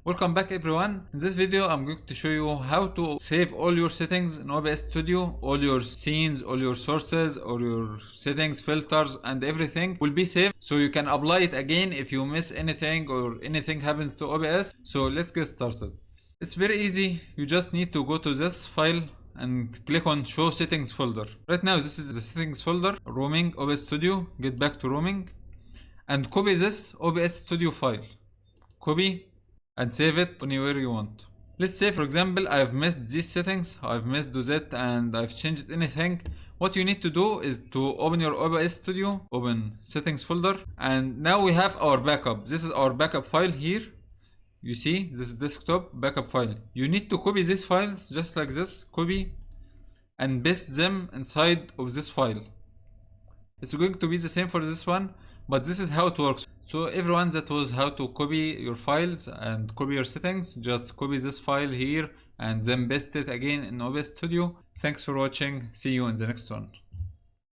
Welcome back everyone. In this video I'm going to show you how to save all your settings in OBS Studio. All your scenes, all your sources, all your settings, filters and everything will be saved, so you can apply it again if you miss anything or anything happens to OBS. So let's get started. It's very easy. You just need to go to this file and click on show settings folder. Right now this is the settings folder, roaming, OBS Studio. Get back to roaming and copy this OBS Studio file. Copy and save it anywhere you want. Let's say for example I've missed these settings, I've missed that and I've changed anything. What you need to do is to open your OBS Studio, open settings folder, and now we have our backup. This is our backup file here. You see this is desktop backup file. You need to copy these files just like this, copy and paste them inside of this file. It's going to be the same for this one, but this is how it works. So everyone, that was how to copy your files and copy your settings. Just copy this file here and then paste it again in OBS Studio. Thanks for watching. See you in the next one.